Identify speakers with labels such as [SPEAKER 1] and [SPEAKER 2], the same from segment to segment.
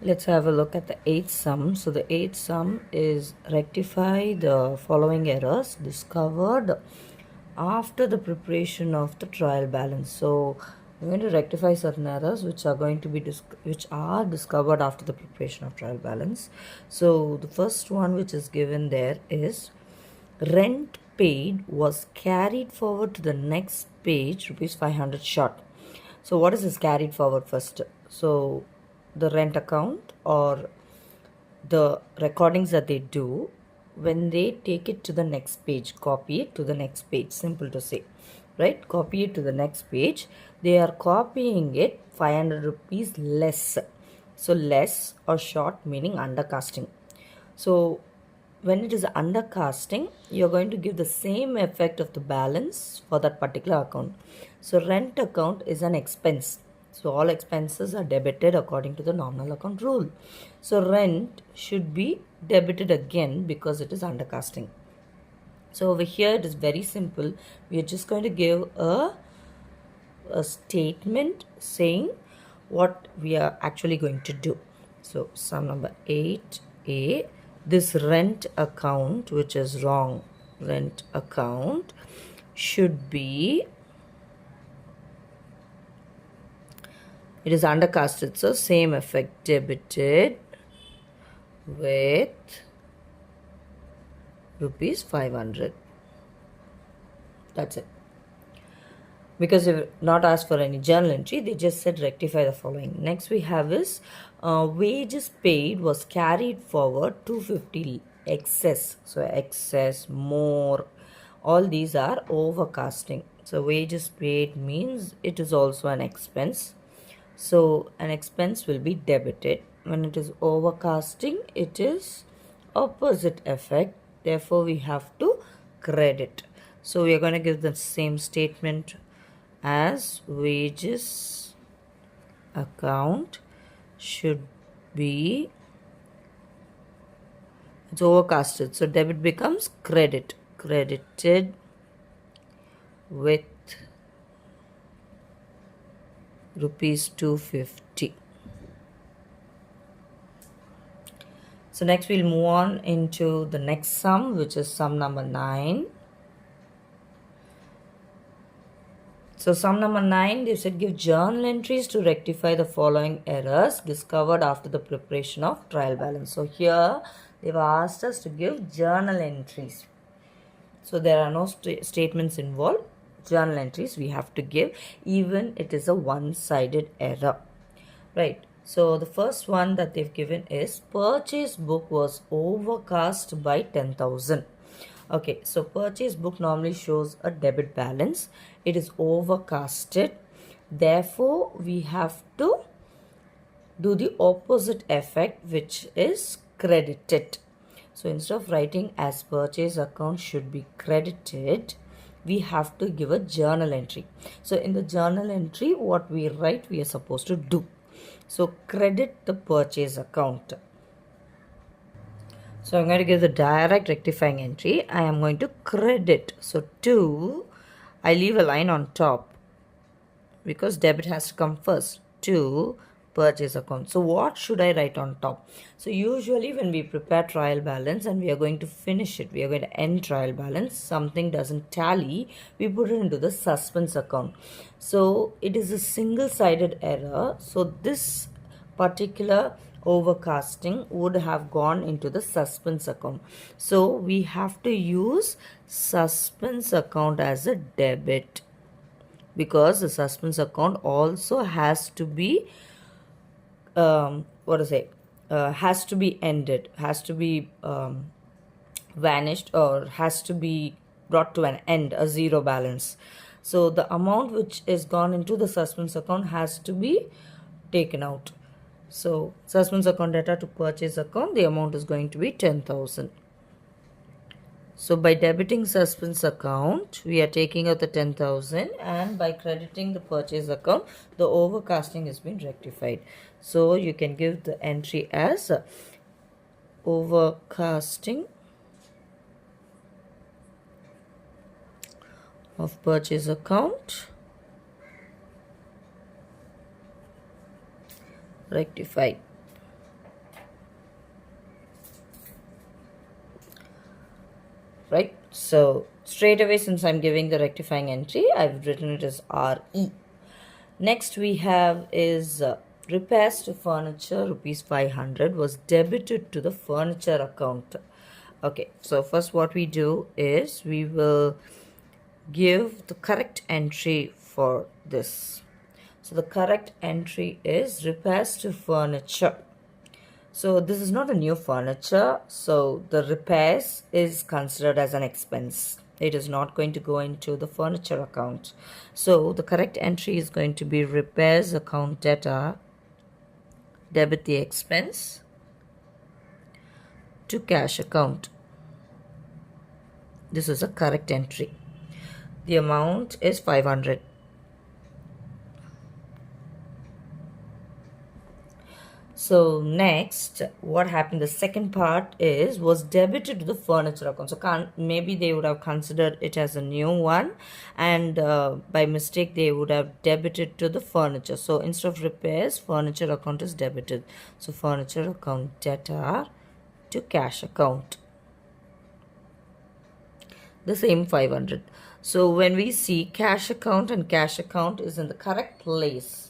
[SPEAKER 1] Let's have a look at the eighth sum. So the eighth sum is rectify the following errors discovered after the preparation of the trial balance. So we're going to rectify certain errors which are going to be discovered after the preparation of trial balance. So the first one which is given there is rent paid was carried forward to the next page, rupees 500 short. So what is this carried forward first? So the rent account or the recordings that they do, when they take it to the next page, copy it to the next page, simple to say, right? Copy it to the next page. They are copying it 500 rupees less. So less or short meaning undercasting. So when it is undercasting, you're going to give the same effect of the balance for that particular account. So rent account is an expense. So all expenses are debited according to the nominal account rule. So rent should be debited again because it is undercasting. So over here it is very simple. We are just going to give a statement saying what we are actually going to do. So sum number 8A, this rent account, which is wrong, rent account should be, it is undercasted, so same effect, debited with rupees 500. That's it. Because they were not asked for any journal entry, they just said rectify the following. Next we have is wages paid was carried forward 250 excess. So excess, more, all these are overcasting. So wages paid means it is also an expense. So an expense will be debited. When it is overcasting, it is opposite effect. Therefore we have to credit. So we are going to give the same statement as wages account should be, it's overcasted, so debit becomes credit, credited with rupees 250. So next we'll move on into the next sum, which is sum number 9. So sum number 9, they said give journal entries to rectify the following errors discovered after the preparation of trial balance. So here they've asked us to give journal entries. So there are no statements involved. Journal entries we have to give, even it is a one-sided error, right? So the first one that they've given is purchase book was overcast by 10,000. Okay, so purchase book normally shows a debit balance. It is overcasted. Therefore, we have to do the opposite effect, which is credited. So instead of writing as purchase account should be credited, we have to give a journal entry. So in the journal entry, what we write, we are supposed to do. So credit the purchase account. So I'm going to give the direct rectifying entry. I am going to credit. So 2, I leave a line on top because debit has to come first. 2 purchase account. So what should I write on top? So usually when we prepare trial balance and we are going to finish it, we are going to end trial balance, something doesn't tally, we put it into the suspense account. So it is a single-sided error. So this particular overcasting would have gone into the suspense account. So we have to use suspense account as a debit, because the suspense account also has to be has to be ended, has to be vanished, or has to be brought to an end, a zero balance. So the amount which is gone into the suspense account has to be taken out. So suspense account data to purchase account, the amount is going to be 10,000. So by debiting suspense account, we are taking out the 10,000, and by crediting the purchase account, the overcasting has been rectified. So you can give the entry as overcasting of purchase account rectified. right? So straight away, since I'm giving the rectifying entry, I've written it as RE. Next we have is repairs to furniture rupees 500 was debited to the furniture account. Okay, so first what we do is we will give the correct entry for this. So the correct entry is repairs to furniture. So this is not a new furniture, so the repairs is considered as an expense. It is not going to go into the furniture account. So the correct entry is going to be repairs account data, debit the expense to cash account. This is a correct entry. The amount is 500. So next, what happened, the second part was debited to the furniture account. So maybe they would have considered it as a new one, and by mistake they would have debited to the furniture. So instead of repairs, furniture account is debited. So furniture account data to cash account. The same 500. So when we see cash account and cash account is in the correct place,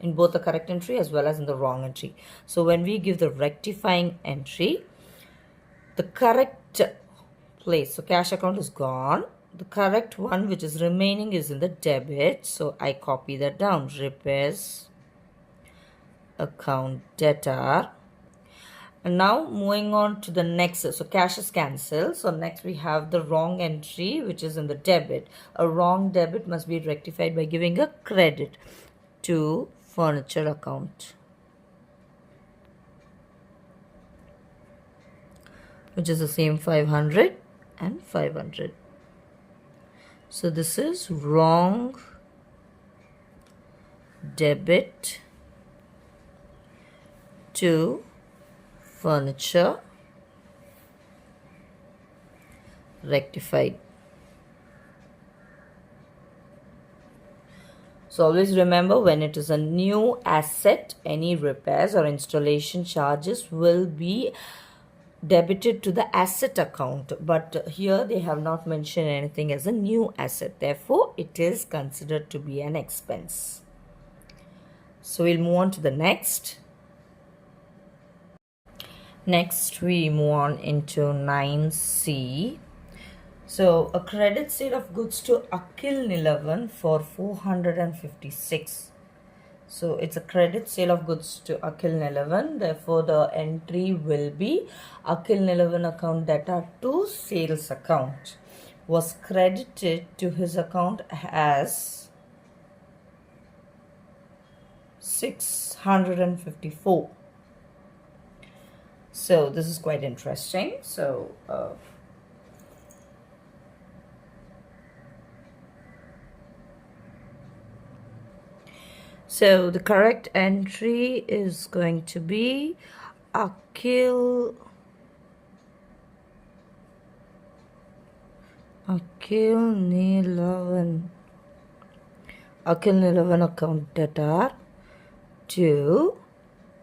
[SPEAKER 1] in both the correct entry as well as in the wrong entry. So when we give the rectifying entry, the correct place, so cash account is gone. The correct one which is remaining is in the debit. So I copy that down. Repairs account data. And now moving on to the next, so cash is cancelled. So next we have the wrong entry which is in the debit. A wrong debit must be rectified by giving a credit to furniture account, which is the same 500 and 500. So this is wrong debit to furniture rectified. So always remember, when it is a new asset, any repairs or installation charges will be debited to the asset account. But here they have not mentioned anything as a new asset. Therefore, it is considered to be an expense. So we'll move on to the next. Next, we move on into 9C. So, a credit sale of goods to Akilnilavan for 456. So, it's a credit sale of goods to Akilnilavan. Therefore, the entry will be Akilnilavan account data to sales account was credited to his account as 654. So this is quite interesting. So so the correct entry is going to be Akilnilavan account data to,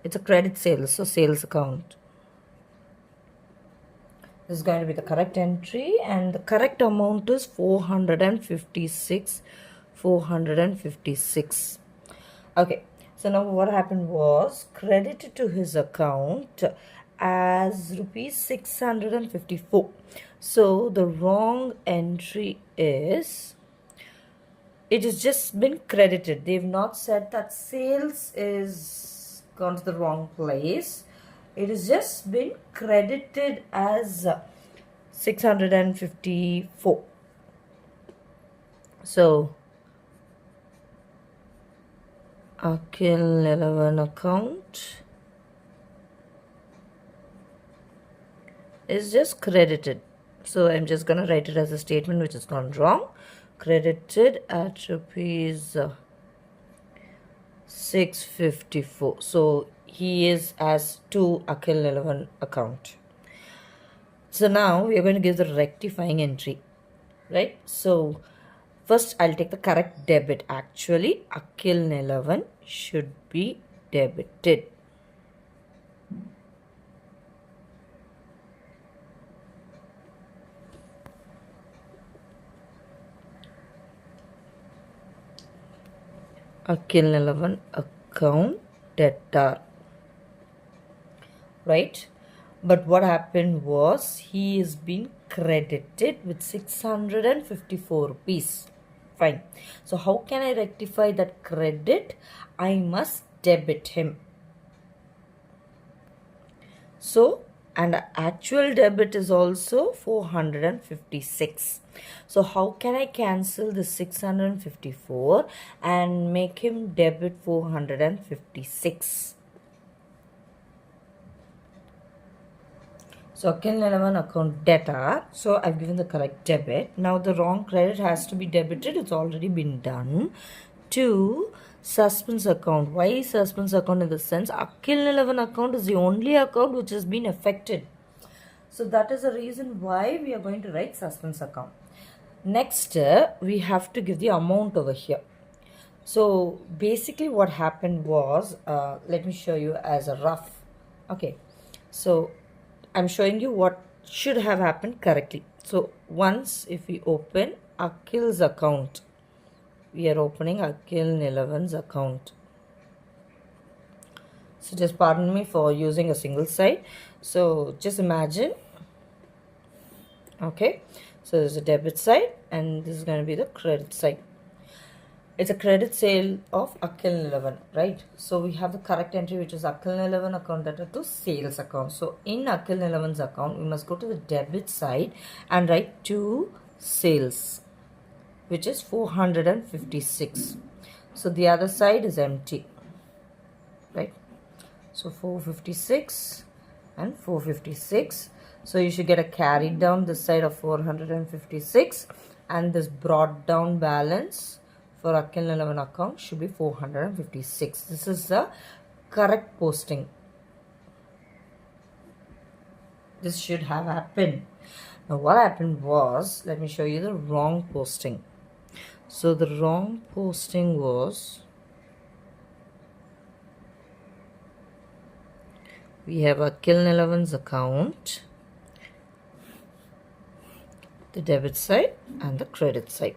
[SPEAKER 1] it's a credit sales, so sales account. This is going to be the correct entry, and the correct amount is 456. Okay, so now what happened was credited to his account as rupees 654. So the wrong entry is, it has just been credited. They've not said that sales is gone to the wrong place. It has just been credited as 654. So Akilnilavan account is just credited. So I'm just going to write it as a statement which has gone wrong. Credited at rupees 654. So he is as to Akilnilavan account. So now we are going to give the rectifying entry, right? So first I'll take the correct debit. Actually, Akilnilavan should be debited. Akilnilavan account debtor, right? But what happened was he is being credited with 654 rupees. Fine. So how can I rectify that credit? I must debit him. So, and actual debit is also 456. So how can I cancel the 654 and make him debit 456? So Akilnilavan account debtor. So I've given the correct debit. Now the wrong credit has to be debited. It's already been done. To suspense account. Why suspense account? In the sense Akilnilavan account is the only account which has been affected. So that is the reason why we are going to write suspense account. Next, we have to give the amount over here. So basically what happened was, let me show you as a rough. Okay, so I'm showing you what should have happened correctly. So once if we open Akil's account, we are opening Akilnilavan's account. So just pardon me for using a single side. So just imagine, okay, so there's a debit side and this is going to be the credit side. It's a credit sale of Akilnilavan, right? So we have the correct entry, which is Akilnilavan account debtor to sales account. So in Akilnilavan's account, we must go to the debit side and write to sales, which is 456. So the other side is empty, right? So 456 and 456. So you should get a carried down this side of 456 and this brought down balance for Akilnilavan account should be 456. This is the correct posting. This should have happened. Now what happened was, let me show you the wrong posting. So the wrong posting was, we have Akilnilavan's account, the debit side and the credit side.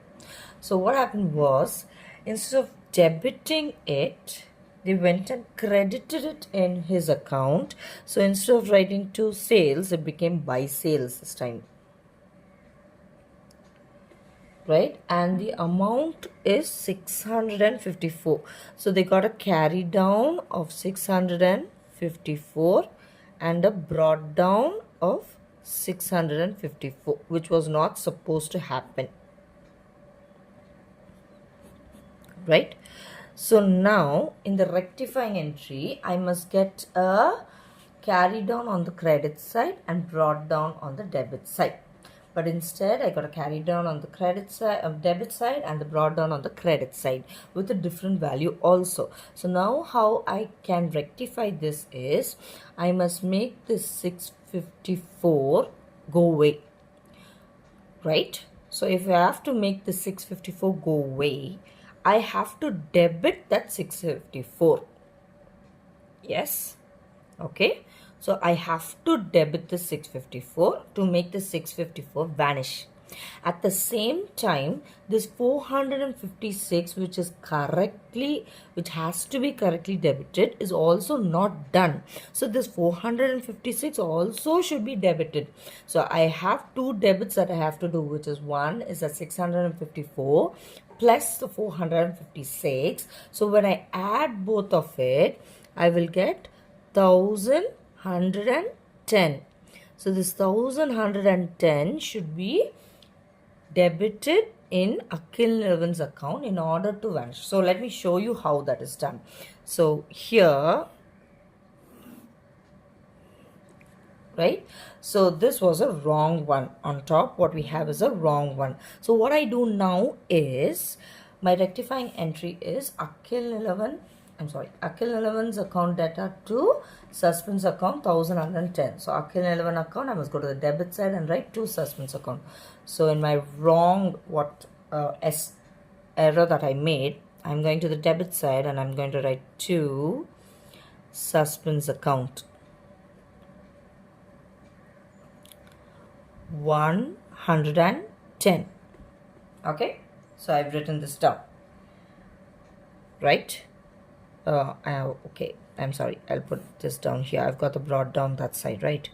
[SPEAKER 1] So what happened was, instead of debiting it, they went and credited it in his account. So instead of writing to sales, it became by sales this time, right? And the amount is 654. So they got a carry down of 654 and a brought down of 654, which was not supposed to happen, right? So now in the rectifying entry, I must get a carry down on the credit side and brought down on the debit side. But instead I got a carry down on the credit side, debit side, and the brought down on the credit side with a different value also. So now how I can rectify this is, I must make this 654 go away, right? So if I have to make the 654 go away, I have to debit that 654. Yes, okay. So I have to debit the 654 to make the 654 vanish. At the same time, this 456, which has to be correctly debited, is also not done. So this 456 also should be debited. So I have two debits that I have to do, which is one is a 654 plus the 456. So when I add both of it, I will get 1110. So this 1110 should be debited in Akilnilavan's account in order to vanish. So let me show you how that is done. So here, right, so this was a wrong one. On top, what we have is a wrong one. So what I do now is, my rectifying entry is Akilnilavan's account data to suspense account 1110. So Akilnilavan account, I must go to the debit side and write to suspense account. So in my wrong error that I made, I'm going to the debit side and I'm going to write to suspense account 110. Okay, so I've written this down. right? Okay, I'm sorry, I'll put this down here. I've got the brought down that side, right?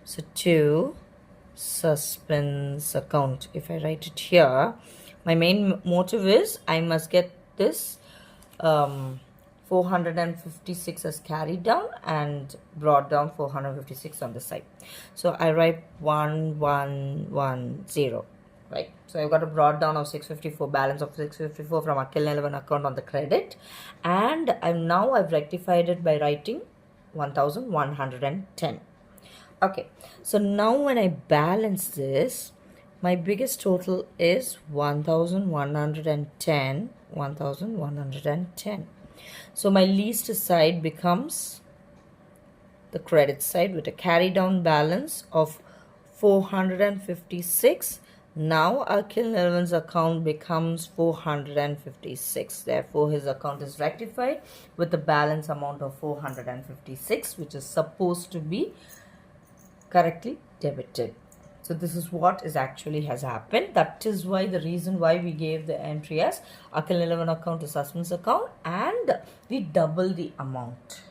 [SPEAKER 1] So to suspense account, if I write it here, my main motive is I must get this 456 as carried down and brought down 456 on the side. So I write 1110, right? So I've got a brought down of 654, balance of 654 from Akilnilavan account on the credit, and I've rectified it by writing 1110. Okay, so now when I balance this, my biggest total is 1110. So my least side becomes the credit side with a carry down balance of 456. Now Akilnilavan's account becomes 456. Therefore, his account is rectified with the balance amount of 456, which is supposed to be correctly debited. So this is what is actually has happened. That is why the reason why we gave the entry as Akilnilavan account to suspense account, and we double the amount.